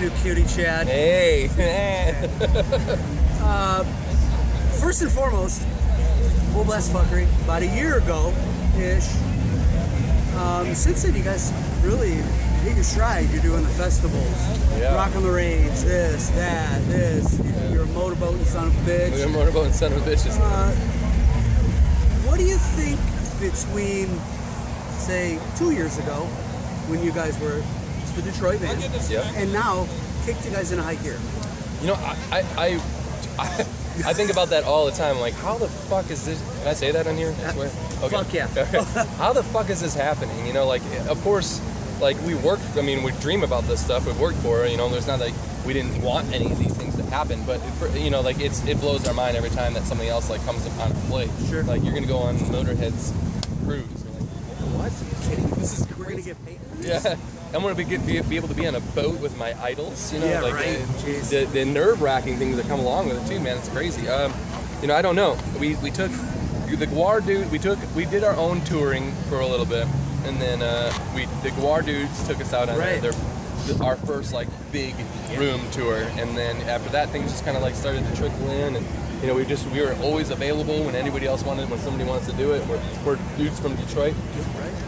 new cutie, Chad. Hey. First and foremost, Full Blast Fuckery, about a year ago-ish. Since then, you guys really hit your stride. You're doing the festivals, Rock on the Range, this, that, this. You're a motorboating son of a bitch. We're motorboating son of a bitches. What do you think between, say, 2 years ago, when you guys were just the Detroit band, and now kicked you guys into high gear? You know, I think about that all the time. Like, how the fuck is this? Can I say that on here? I swear. Okay. Fuck yeah. How the fuck is this happening? You know, like, of course, like, we dream about this stuff. We work for it. You know, there's not like we didn't want any of these things to happen, but you know, like, it blows our mind every time that something else like comes upon our plate. Sure. Like, you're gonna go on Motorhead's cruise. You're like, what? Are you kidding? This is we're gonna get paid for this? Yeah. I'm going to be able to be on a boat with my idols, you know, Yeah, like right. the nerve-wracking things that come along with it too, man. It's crazy. You know, I don't know. We took the Guar dude. We did our own touring for a little bit, and then the Guar dudes took us out on our first like big room tour, and then after that things just kind of like started to trickle in, and you know we were always available when anybody else wanted, when somebody wants to do it. We're dudes from Detroit.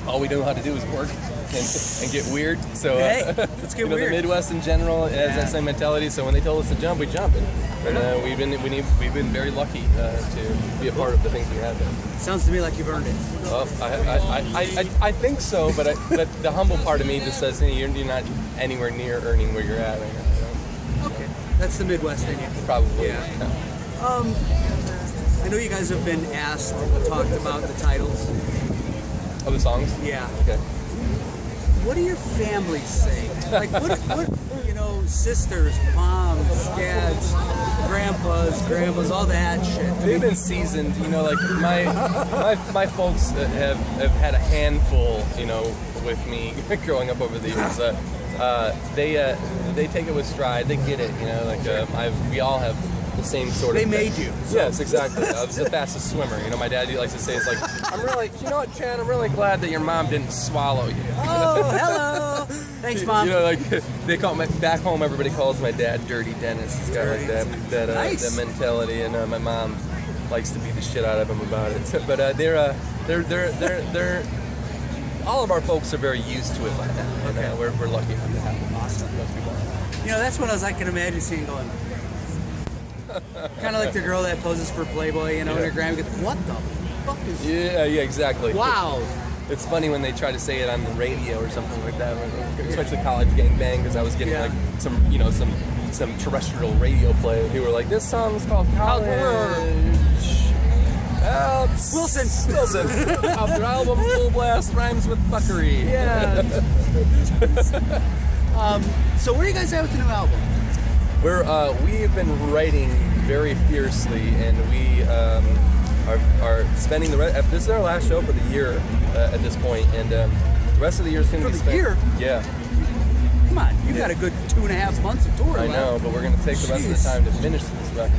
All we know how to do is work and get weird. So let's get weird. The Midwest in general has that same mentality. So when they told us to jump, we jump. And we've been very lucky to be a part of the things we have done. Sounds to me like you've earned it. Well, I think so, but the humble part of me just says, hey, you're not anywhere near earning where you're at right now. You know? Okay, that's the Midwest in you. Probably. Yeah. I know you guys have been asked, talked about the titles. Of the songs? Yeah. Okay. What do your families say? Like, what you know, sisters, moms, dads, grandpas, all that shit. They've been seasoned, you know, like my folks have had a handful, you know, with me growing up over the years. They take it with stride. They get it, you know, like we all have the same sort of. They made you. So. Yes, exactly. I was the fastest swimmer. You know, my dad likes to say, it's like, you know what, Chad, I'm really glad that your mom didn't swallow you. Oh, hello. Thanks, Mom. You know, like they call back home, everybody calls my dad Dirty Dennis. He's got like that nice. that mentality, and my mom likes to beat the shit out of him about it. But they're all of our folks are very used to it by now, and we're lucky enough to have them. Awesome. You know, that's what I can imagine seeing going. Kind of like the girl that poses for Playboy, you know, and her grandma gets, what the fuck is Yeah, exactly. Wow. It's funny when they try to say it on the radio or something like that, especially College Gang Bang, because I was getting like some terrestrial radio play. People were like, this song's called College. Wilson. Off their album Full Blast Rhymes with Fuckery. Yeah. So where are you guys at with the new album? We have been writing very fiercely, and we are spending the rest. This is our last show for the year at this point, and the rest of the year is going to be spent. For the year? Yeah. Come on, you've got a good 2.5 months of tour. I know, but we're going to take the rest of the time to finish this record,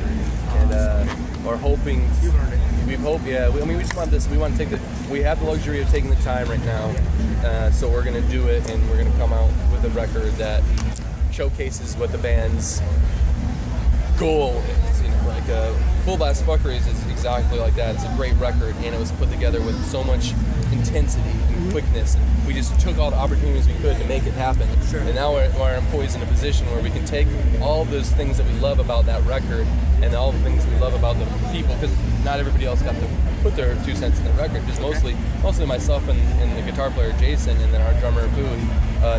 and we're hoping. You've earned it. We hope, yeah. We just want this. We want to take the. We have the luxury of taking the time right now, so we're going to do it, and we're going to come out with a record that showcases what the band's goal is. You know, like Full Blast Fuckery is exactly like that. It's a great record, and it was put together with so much intensity and quickness. And we just took all the opportunities we could to make it happen. Sure. And now we're poised in a position where we can take all those things that we love about that record and all the things we love about the people, because not everybody else got to put their 2 cents in the record. Just mostly myself and the guitar player Jason, and then our drummer Boone.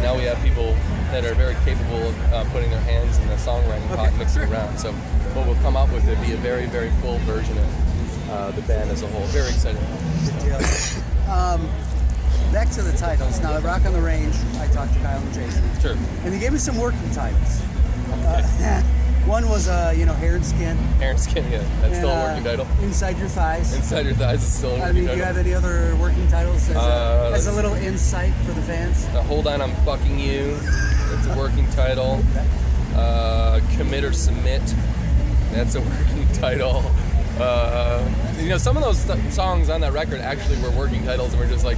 Now we have people that are very capable of putting their hands in the songwriting pot and mixing around. So what we'll come up with will be a very, very full version of the band as a whole. Very excited. Good deal. Back to the titles. Now, at Rock on the Range, I talked to Kyle and Jason. Sure. And they gave me some working titles. One was, Hair and Skin. Hair and Skin, yeah. That's still a working title. Inside Your Thighs. Inside Your Thighs is still a working title. Do you have any other working titles as a little insight for the fans? Hold On, I'm Fucking You. That's a working title. Commit or Submit. That's a working title. Some of those songs on that record actually were working titles, and we're just like,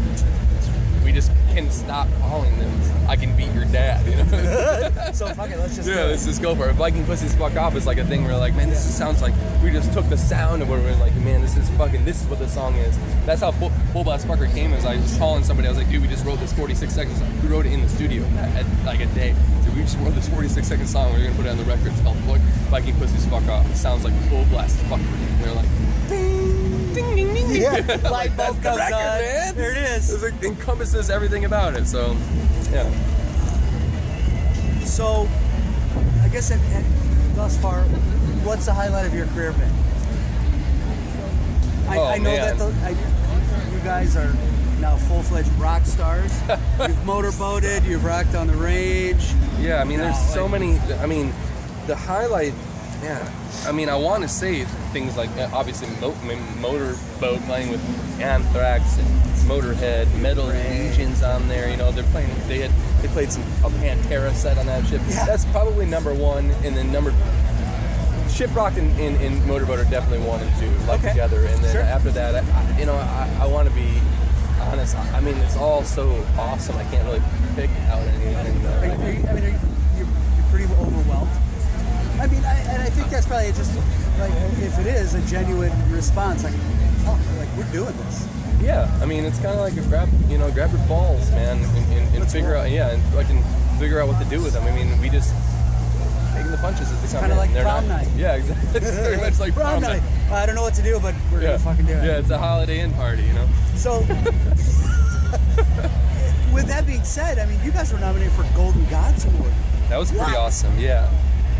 we just can stop calling them I Can Beat Your Dad, you know? So fuck it, let's just let's just go for it. Viking Pussies Fuck Off is like a thing where like, man, this just sounds like we just took the sound and we're like, man, this is what the song is. That's how Full Blast Fucker came. Is I was calling somebody, I was like, dude, we just wrote this 46 seconds. We wrote it in the studio at like a day. So we just wrote this 46-second song. We're gonna put it on the record. It's called Viking Pussies Fuck Off. It sounds like Full Blast Fucker. And they're like, ding, ding, ding, ding. Yeah, like, light bulb that's the comes record, on. man. There it is. It like, encompasses everything about it. So, yeah. So, I guess thus far, what's the highlight of your career been? I know man. that you guys are now full-fledged rock stars. You've motorboated, you've rocked on the range. Yeah, I mean, there's so many. I mean, the highlight. Yeah, I mean, I want to say things like obviously motorboat playing with Anthrax and Motorhead, Metal Legions on there. You know, they're playing. They played a Pantera set on that ship. Yeah. That's probably number one, and then Shiprock and Motorboat are definitely 1 and 2, like together. And then after that, I want to be honest. I mean, it's all so awesome. I can't really pick out anything. You're pretty overwhelmed. I mean, I think that's probably just like, if it is a genuine response, like, oh, like we're doing this. Yeah, I mean, it's kind of like grab your balls, man, and figure out, and I can figure out what to do with them. I mean, we just taking the punches as they come. Kind of like prom night. Yeah, exactly. It's very much like prom night. I don't know what to do, but we're gonna fucking do it. Yeah, it's a Holiday Inn party, you know. So, with that being said, I mean, you guys were nominated for Golden Gods Award. That was pretty awesome. Yeah.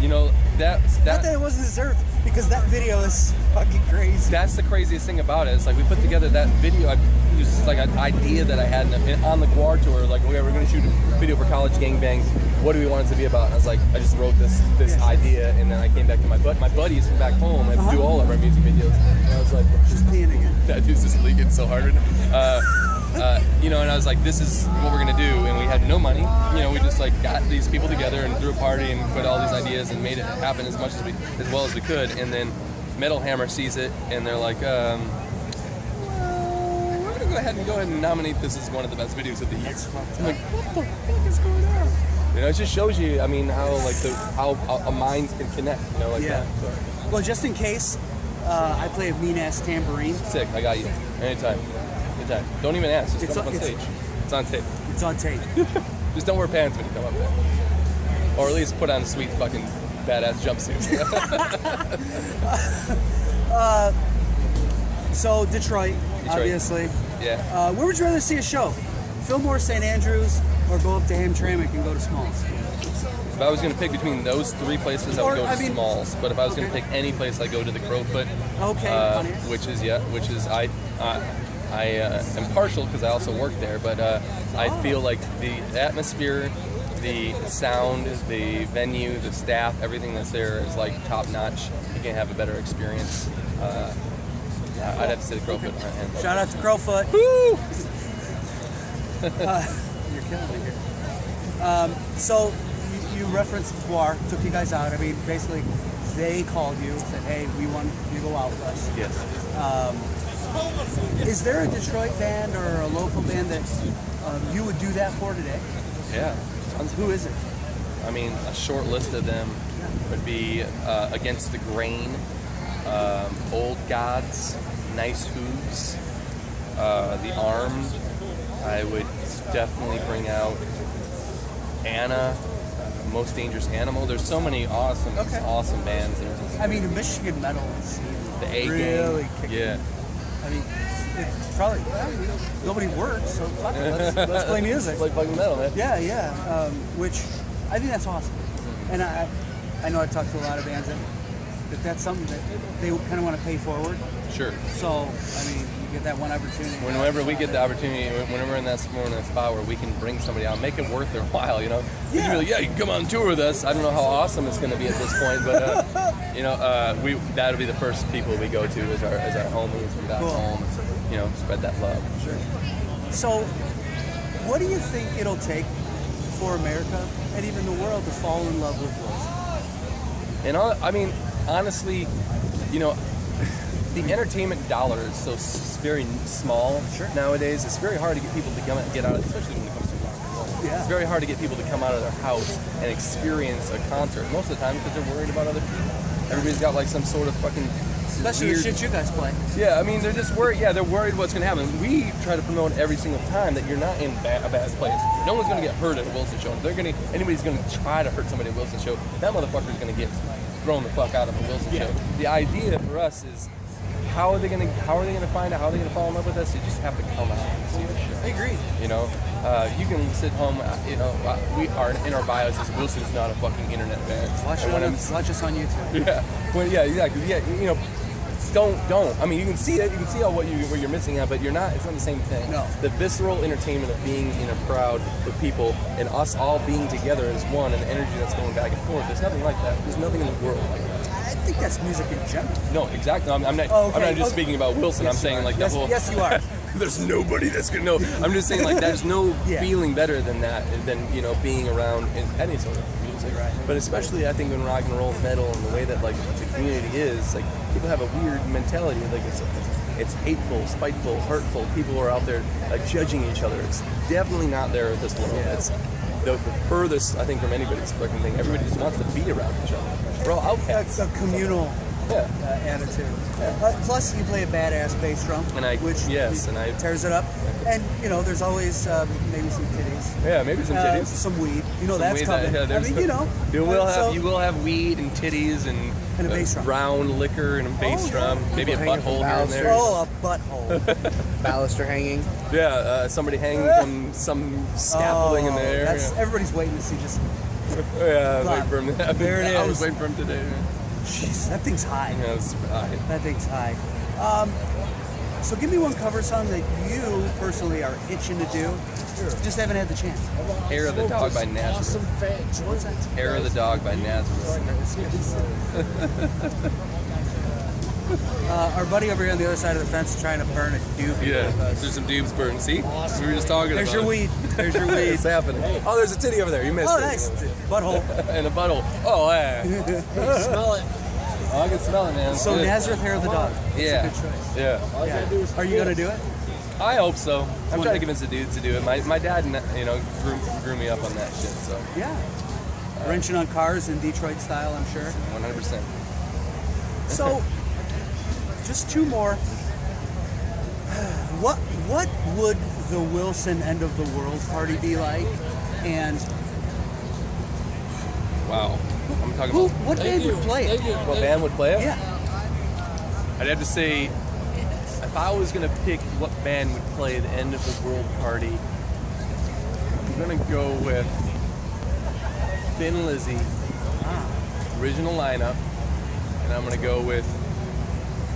You know, not that it wasn't deserved, because that video is fucking crazy. That's the craziest thing about it. It's like we put together that video. It was just like an idea that I had on the Guar tour. Like, okay, we're going to shoot a video for College Gangbangs. What do we want it to be about? And I was like, I just wrote this idea, and then I came back to my buddies from back home and do all of our music videos. And I was like, just peeing again. That dude's just leaking so hard right now. And I was like, this is what we're gonna do, and we had no money. You know, we just like got these people together and threw a party and put all these ideas and made it happen as well as we could. And then Metal Hammer sees it, and they're like, well, we're gonna go ahead and nominate this as one of the best videos of the year. I'm like, what the fuck is going on? You know, it just shows you, I mean, how how minds can connect. You know, like that. So. Well, just in case, I play a mean-ass tambourine. Sick, I got you. Anytime. Don't even ask. Just come up on stage. It's on tape. It's on tape. Just don't wear pants when you come up there. Or at least put on a sweet fucking badass jumpsuit. So Detroit, obviously. Yeah. Where would you rather see a show? Fillmore, St. Andrews, or go up to Hamtramck and go to Smalls? If I was going to pick between those three places, I would go to Smalls. But if I was going to pick any place, I'd go to the Crowfoot. Okay. Which is I am partial because I also work there, but I feel like the atmosphere, the sound, the venue, the staff, everything that's there is like top notch. You can't have a better experience. I'd have to say the Crowfoot. Okay. Shout out to Crowfoot. Woo! You're killing me here. So you referenced Guar, took you guys out. I mean, basically, they called you, said, "Hey, we want you to go out with us." Yes. Is there a Detroit band or a local band that you would do that for today? Yeah. Who is it? I mean, a short list of them would be Against the Grain, Old Gods, Nice Hooves, The Armed. I would definitely bring out Anna, Most Dangerous Animal. There's so many awesome bands. I mean, the Michigan metal scene the A really Gang. kicking. Yeah. I mean, it's probably nobody works, so fuck it, let's play music. Like fucking metal, man. Yeah. Which I think that's awesome. And I know I talked to a lot of bands that that's something that they kind of want to pay forward. Sure. So I mean, you get that one opportunity. Whenever we get the opportunity, whenever we're in that spot where we can bring somebody out, make it worth their while, you know. You can be like, yeah, you can come on tour with us. I don't know how awesome it's going to be at this point, but that'll be the first people we go to as our homies from back home. You know, spread that love. Sure. So, what do you think it'll take for America and even the world to fall in love with blues? And I mean, honestly, you know, the entertainment dollar is so very small nowadays. It's very hard to get people to get out, especially when it comes to rock and roll. Yeah. It's very hard to get people to come out of their house and experience a concert most of the time because they're worried about other people. Everybody's got like some sort of fucking Especially weird the shit you guys play. Yeah, I mean, they're just worried. Yeah, they're worried what's going to happen. We try to promote every single time that you're not in a bad place. No one's going to get hurt at a Wilson show. If anybody's going to try to hurt somebody at a Wilson show, that motherfucker's going to get thrown the fuck out of a Wilson show. The idea for us is how are they going to find out? How are they going to fall in love with us? You just have to come out and see the show. I agree. You know, you can sit home. You know, we are in our bios as Wilson's not a fucking internet band. Watch us on YouTube. Yeah. Well, yeah, exactly. Yeah, you know. Don't. I mean, you can see it. You can see what you're missing out, but you're not. It's not the same thing. No. The visceral entertainment of being in a crowd with people and us all being together as one, and the energy that's going back and forth. There's nothing like that. There's nothing in the world like that. I think that's music in general. No, exactly. I'm not. Oh, okay. I'm not just speaking about Wilson. Yes, I'm saying like yes, the whole. Yes, you are. There's nobody that's gonna know. I'm just saying like there's no feeling better than that than being around in any sort of music. Right. But especially I think in rock and roll, metal, and the way that like the community is, like people have a weird mentality. Like it's hateful, spiteful, hurtful. People are out there judging each other. It's definitely not there at this level. Yeah. It's the furthest I think from anybody's fucking thing. Everybody just wants to be around each other. We're all outcasts. A communal attitude. Plus, you play a badass bass drum, which tears it up. And there's always maybe some titties. Yeah, maybe some titties. Some weed. That's coming. I mean, you will have weed and titties and a bass drum, brown liquor and a bass drum. Maybe a butthole here and there. Oh, a butthole. Baluster hanging. Yeah, somebody hanging from some scaffolding in the air. Everybody's waiting to see just. Yeah, waiting for him. There it is. I was waiting for him today. Jeez, that thing's high. Yeah, it's high. That thing's high. So give me one cover song that you personally are itching to do. Sure. Just haven't had the chance. Hair of the Dog by Nazareth. Awesome fans. What's that? Hair of the Dog by Nazareth. Our buddy over here on the other side of the fence is trying to burn a doobie. Yeah, there's some doobs burning. See? Awesome. We were just talking There's about your weed. There's your weed. It's happening. Oh, there's a titty over there. You missed it. Oh, nice. Butthole. And a butthole. Oh, yeah. Smell it. Oh, I can smell it, man. So Nazareth, Hair of the Dog. Yeah. That's a good choice. Yeah. Are you going to do it? I hope so. I'm trying to convince the dudes to do it. My dad, grew me up on that shit. So. Yeah. Wrenching on cars in Detroit style, I'm sure. 100%. So, just two more. What would the Wilson End of the World party be like? And wow, I'm talking about what band would play it? What band would play it? Yeah. I'd have to say, if I was gonna pick what band would play the End of the World party, I'm gonna go with Thin Lizzy, original lineup, and I'm gonna go with.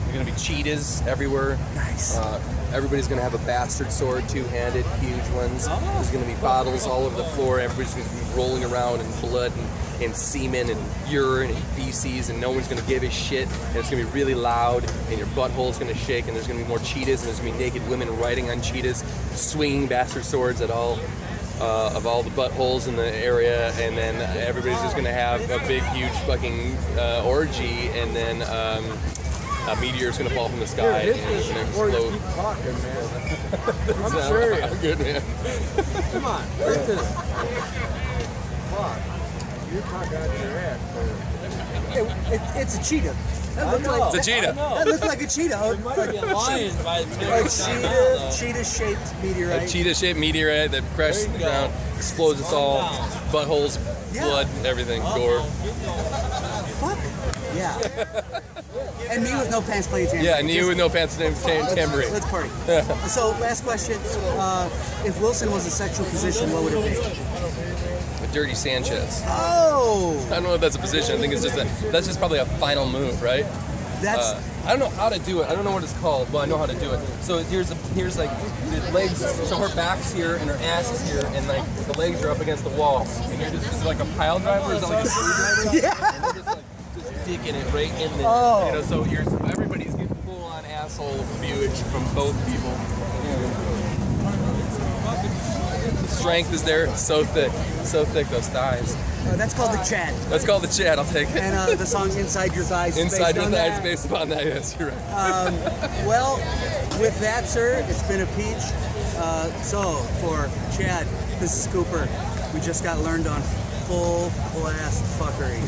There's gonna be cheetahs everywhere. Nice. Everybody's gonna have a bastard sword, two-handed, huge ones. There's gonna be bottles all over the floor. Everybody's gonna be rolling around in blood and semen and urine and feces, and no one's gonna give a shit. And it's gonna be really loud, and your butthole's gonna shake, and there's gonna be more cheetahs, and there's gonna be naked women riding on cheetahs, swinging bastard swords at all of all the buttholes in the area, and then everybody's just gonna have a big, huge fucking orgy, and then a meteor's gonna fall from the sky and explode. Keep talking, man. I'm serious. I'm good, man. Come on, right to fuck. You're talking out your ass. It's a cheetah. That looked like It's a cheetah. That looked like a cheetah. It might be a lion by the Like cheetah-shaped meteorite. A cheetah-shaped meteorite that crashes to the ground, explodes us all, buttholes, blood, everything, gore. Fuck. Yeah. And me with no pants playing tambourine. Yeah, and you with no pants and tambourine. Let's party. So, last question. If Wilson was a sexual position, what would it be? A Dirty Sanchez. Oh! I don't know if that's a position. I think it's just that's just probably a final move, right? That's... I don't know how to do it. I don't know what it's called. Well, I know how to do it. So here's like the legs. So her back's here and her ass is here, and like the legs are up against the wall. And you're just is it like a pile driver? Or is it like a screwdriver? Yeah. And you're just like digging it right in there. Oh. So everybody's getting full on asshole viewage from both people. strength is there. So thick, those thighs. That's called the Chad. That's called the Chad. I'll take it. And the song Inside Your Thighs. is Inside based your on thighs, that. based upon that. Yes, you're right. Well, with that, sir, it's been a peach. So, for Chad, this is Cooper. We just got learned on full blast fuckery.